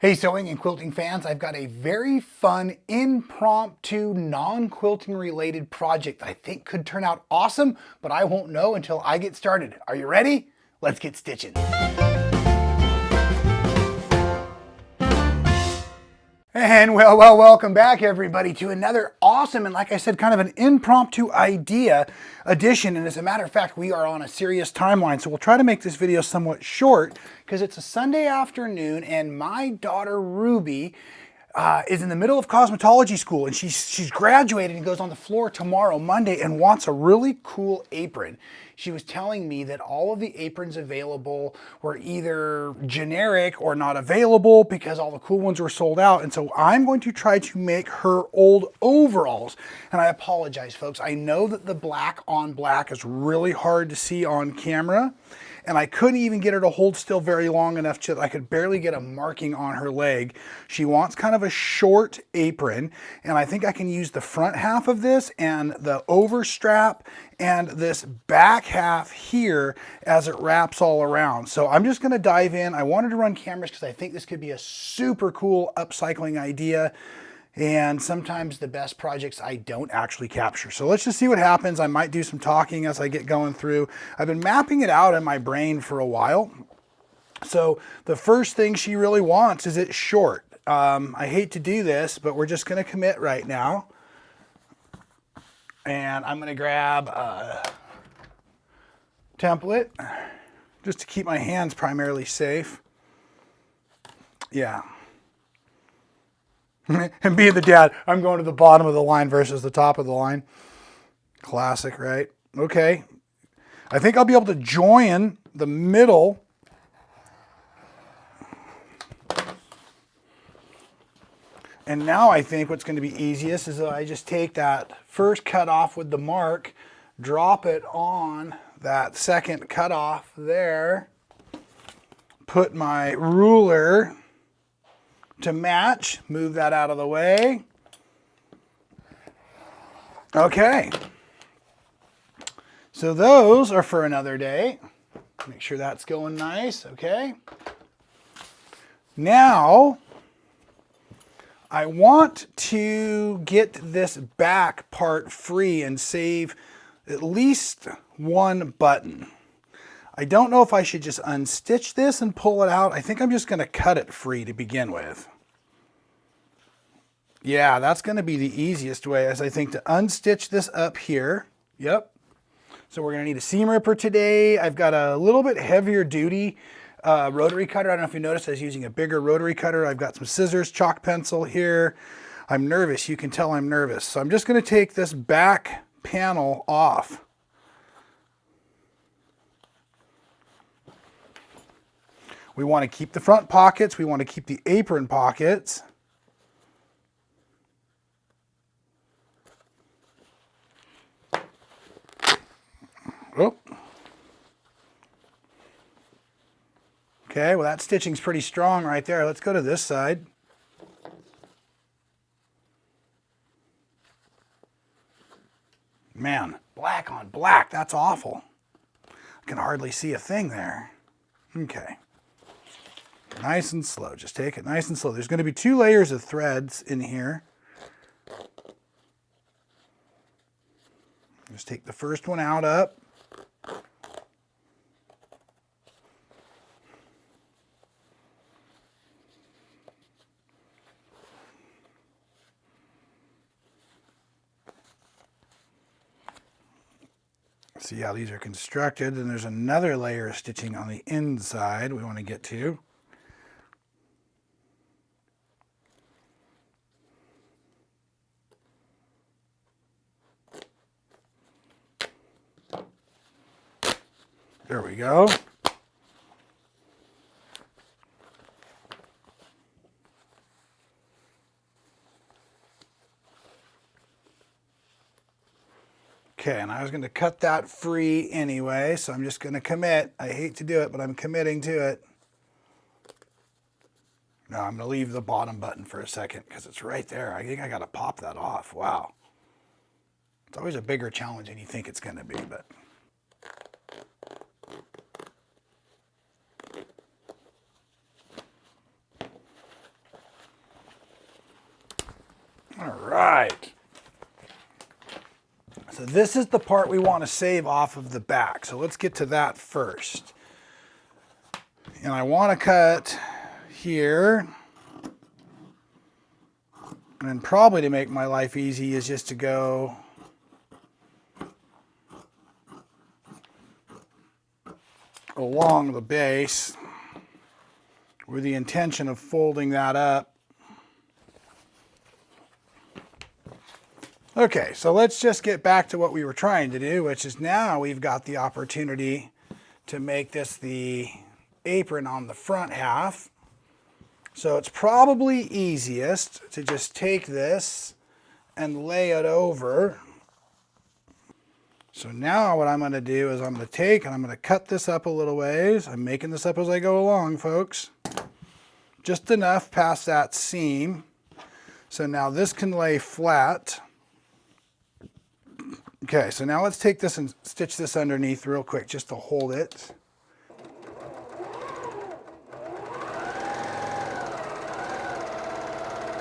Hey sewing and quilting fans, I've got a very fun, impromptu, non-quilting related project I think could turn out awesome, but I won't know until I get started. Are you ready? Let's get stitching. And welcome back everybody to another awesome and, like I said, kind of an impromptu idea edition. And as a matter of fact, we are on a serious timeline, so we'll try to make this video somewhat short because it's a Sunday afternoon and my daughter Ruby is in the middle of cosmetology school, and she's graduated and goes on the floor tomorrow, Monday, and wants a really cool apron. She was telling me that all of the aprons available were either generic or not available because all the cool ones were sold out. And so I'm going to try to make her old overalls. And I apologize, folks. I know that the black on black is really hard to see on camera, and I couldn't even get her to hold still very long enough that I could barely get a marking on her leg. She wants kind of a short apron, and I think I can use the front half of this and the over strap and this back half here as it wraps all around. So I'm just gonna dive in. I wanted to run cameras because I think this could be a super cool upcycling idea. And sometimes the best projects I don't actually capture. So let's just see what happens. I might do some talking as I get going through. I've been mapping it out in my brain for a while. So the first thing she really wants is it's short. I hate to do this, but we're just gonna commit right now. And I'm gonna grab a template just to keep my hands primarily safe. Yeah. And being the dad, I'm going to the bottom of the line versus the top of the line. Classic, right? Okay. I think I'll be able to join the middle. And now I think what's going to be easiest is that I just take that first cut off with the mark, drop it on that second cut off there, put my ruler to match, move that out of the way. Okay. So those are for another day. Make sure that's going nice, okay? Now, I want to get this back part free and save at least one button. I don't know if I should just unstitch this and pull it out. I think I'm just going to cut it free to begin with. Yeah, that's going to be the easiest way, as I think, to unstitch this up here. Yep. So we're going to need a seam ripper today. I've got a little bit heavier duty rotary cutter. I don't know if you noticed I was using a bigger rotary cutter. I've got some scissors, chalk pencil here. I'm nervous. You can tell I'm nervous. So I'm just going to take this back panel off. We want to keep the front pockets. We want to keep the apron pockets. Oh. Okay, well that stitching's pretty strong right there. Let's go to this side. Man, black on black, that's awful. I can hardly see a thing there. Okay. Nice and slow, just take it nice and slow. There's going to be 2 layers of threads in here. Just take the first one out up. See how these are constructed, and there's another layer of stitching on the inside we want to get to. There we go. Okay, and I was going to cut that free anyway, so I'm just going to commit. I hate to do it, but I'm committing to it. Now I'm going to leave the bottom button for a second because it's right there. I think I got to pop that off. Wow. It's always a bigger challenge than you think it's going to be, but All right. So this is the part we want to save off of the back. So let's get to that first. And I want to cut here. And probably to make my life easy is just to go along the base with the intention of folding that up. Okay, so let's just get back to what we were trying to do, which is now we've got the opportunity to make this the apron on the front half. So it's probably easiest to just take this and lay it over. So now what I'm going to do is I'm going to take and I'm going to cut this up a little ways. I'm making this up as I go along, folks. Just enough past that seam. So now this can lay flat. Okay, so now let's take this and stitch this underneath real quick just to hold it.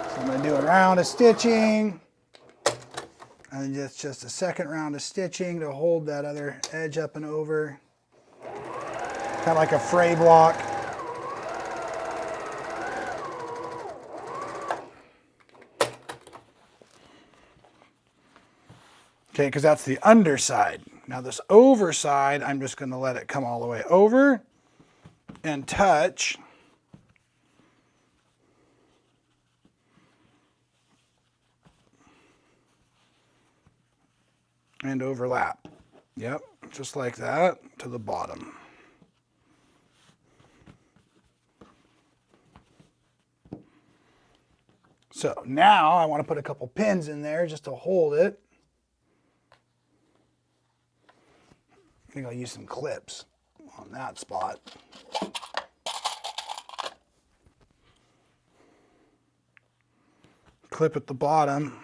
So I'm going to do a round of stitching. And just a second round of stitching to hold that other edge up and over. Kind of like a fray block. Okay, because that's the underside. Now this overside, I'm just going to let it come all the way over and touch. And overlap. Yep, just like that to the bottom. So now I want to put a couple pins in there just to hold it. I think I'll use some clips on that spot. Clip at the bottom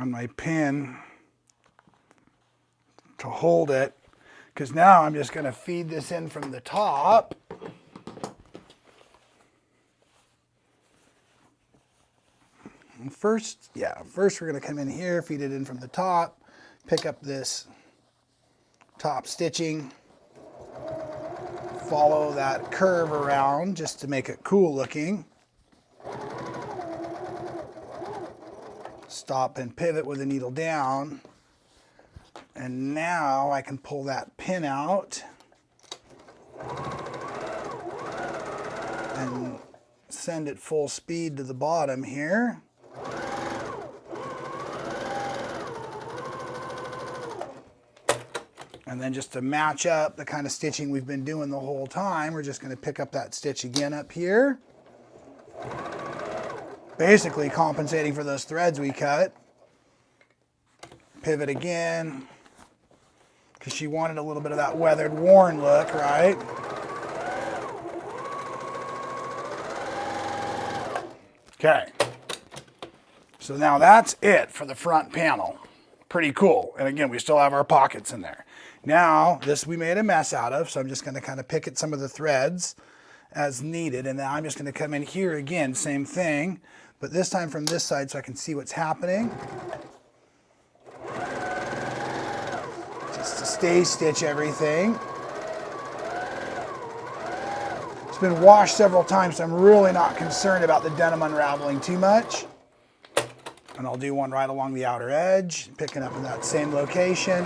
on my pin to hold it, because now I'm just going to feed this in from the top. And first we're going to come in here, feed it in from the top, pick up this top stitching, follow that curve around just to make it cool looking. Stop and pivot with the needle down. And now I can pull that pin out and send it full speed to the bottom here. And then just to match up the kind of stitching we've been doing the whole time, we're just going to pick up that stitch again up here. Basically compensating for those threads we cut. Pivot again, because she wanted a little bit of that weathered, worn look, right? Okay. So now that's it for the front panel. Pretty cool. And again, we still have our pockets in there. Now, this we made a mess out of, so I'm just going to kind of pick at some of the threads as needed. And now I'm just going to come in here again, same thing, but this time from this side so I can see what's happening. Just to stay stitch everything. It's been washed several times, so I'm really not concerned about the denim unraveling too much. And I'll do one right along the outer edge, picking up in that same location.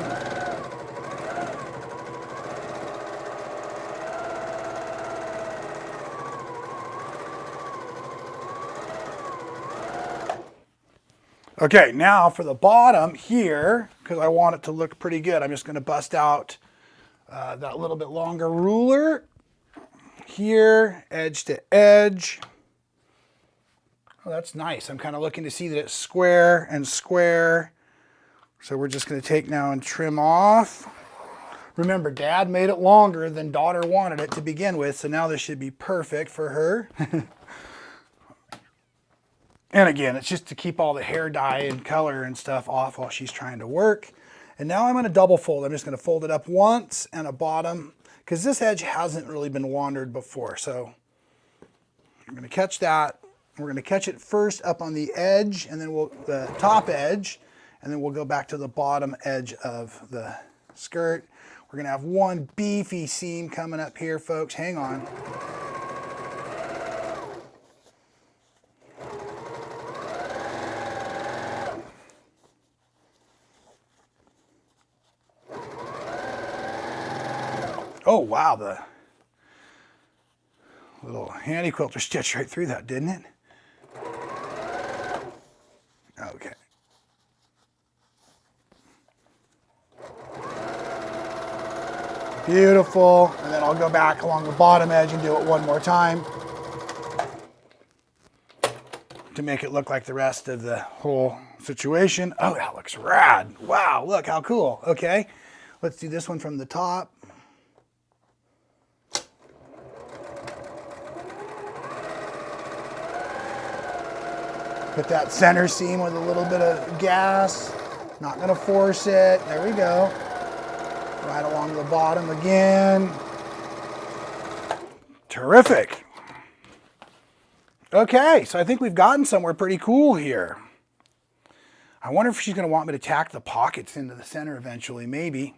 Okay, now for the bottom here, because I want it to look pretty good, I'm just going to bust out that little bit longer ruler here, edge to edge. Oh, that's nice. I'm kind of looking to see that it's square and square. So we're just going to take now and trim off. Remember, Dad made it longer than Daughter wanted it to begin with, so now this should be perfect for her. And again, it's just to keep all the hair dye and color and stuff off while she's trying to work. And now I'm going to double fold. I'm just going to fold it up once and a bottom, because this edge hasn't really been wandered before. So I'm going to catch that We're going to catch it first up on the edge, and then the top edge, and then we'll go back to the bottom edge of the skirt. We're going to have one beefy seam coming up here, folks. Hang on. Oh, wow, the little handy quilter stitched right through that, didn't it? Okay. Beautiful. And then I'll go back along the bottom edge and do it one more time to make it look like the rest of the whole situation. Oh, that looks rad. Wow, look how cool. Okay, let's do this one from the top. Put that center seam with a little bit of gas. Not going to force it. There we go. Right along the bottom again. Terrific. Okay, so I think we've gotten somewhere pretty cool here. I wonder if she's going to want me to tack the pockets into the center eventually. Maybe.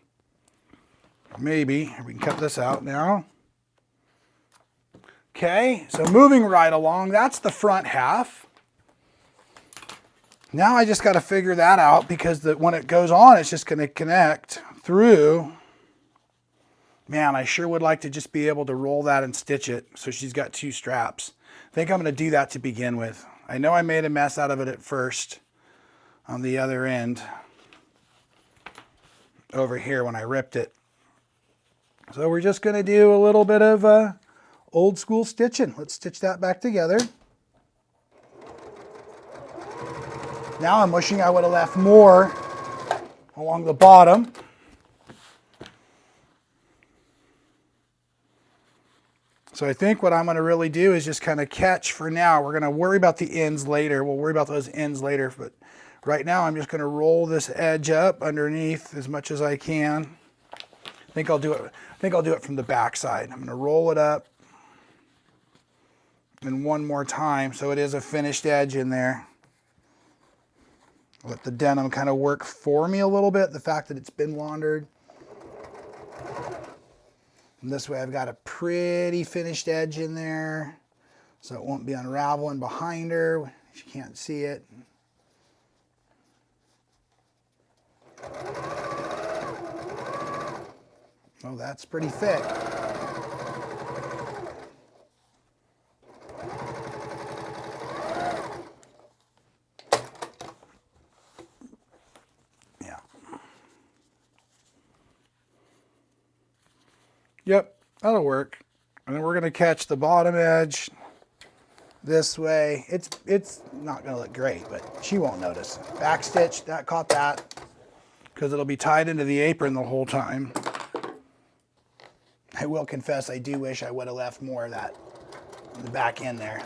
Maybe. We can cut this out now. Okay, so moving right along, that's the front half. Now I just got to figure that out because when it goes on, it's just going to connect through. Man, I sure would like to just be able to roll that and stitch it so she's got two straps. I think I'm going to do that to begin with. I know I made a mess out of it at first on the other end over here when I ripped it. So we're just going to do a little bit of old school stitching. Let's stitch that back together. Now I'm wishing I would have left more along the bottom. So I think what I'm going to really do is just kind of catch for now. We're going to worry about the ends later. We'll worry about those ends later. But right now I'm just going to roll this edge up underneath as much as I can. I think I'll do it from the back side. I'm going to roll it up and one more time so it is a finished edge in there. Let the denim kind of work for me a little bit, the fact that it's been laundered. And this way I've got a pretty finished edge in there, so it won't be unraveling behind her if you can't see it. Oh, that's pretty thick. Yep, that'll work. And then we're going to catch the bottom edge this way. It's not going to look great, but she won't notice. Back stitch, that caught that, because it'll be tied into the apron the whole time. I will confess, I do wish I would have left more of that in the back end there.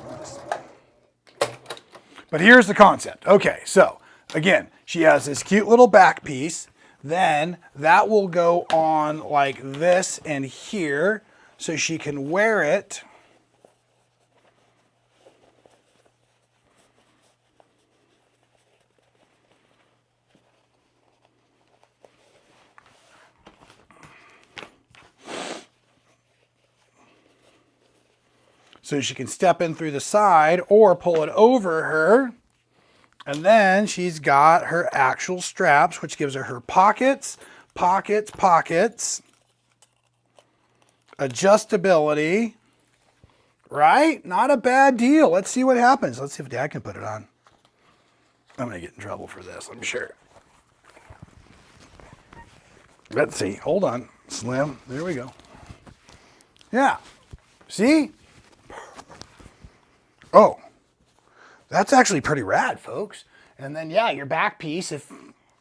But here's the concept. Okay, so again, she has this cute little back piece. Then that will go on like this and here so she can wear it. So she can step in through the side or pull it over her. And then she's got her actual straps, which gives her pockets, pockets, pockets, adjustability, right? Not a bad deal. Let's see what happens. Let's see if Dad can put it on. I'm going to get in trouble for this, I'm sure. Let's see. Hold on. Slim. There we go. Yeah. See? Oh. That's actually pretty rad, folks. And then, yeah, your back piece, if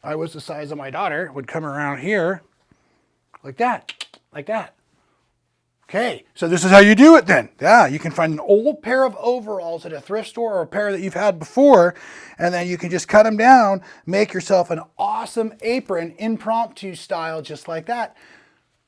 I was the size of my daughter, would come around here like that, like that. Okay, so this is how you do it then. Yeah, you can find an old pair of overalls at a thrift store or a pair that you've had before, and then you can just cut them down, make yourself an awesome apron, impromptu style, just like that.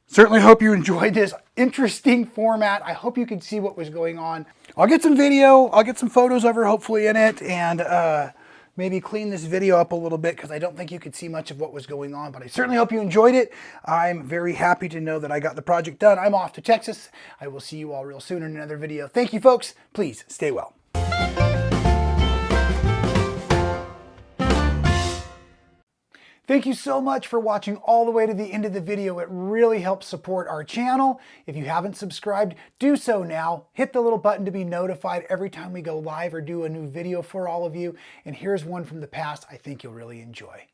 Certainly hope you enjoyed this interesting format. I hope you could see what was going on. I'll get some video, I'll get some photos of her hopefully in it, and maybe clean this video up a little bit because I don't think you could see much of what was going on, but I certainly hope you enjoyed it. I'm very happy to know that I got the project done. I'm off to Texas. I will see you all real soon in another video. Thank you, folks. Please stay well. Thank you so much for watching all the way to the end of the video. It really helps support our channel. If you haven't subscribed, do so now. Hit the little button to be notified every time we go live or do a new video for all of you. And here's one from the past I think you'll really enjoy.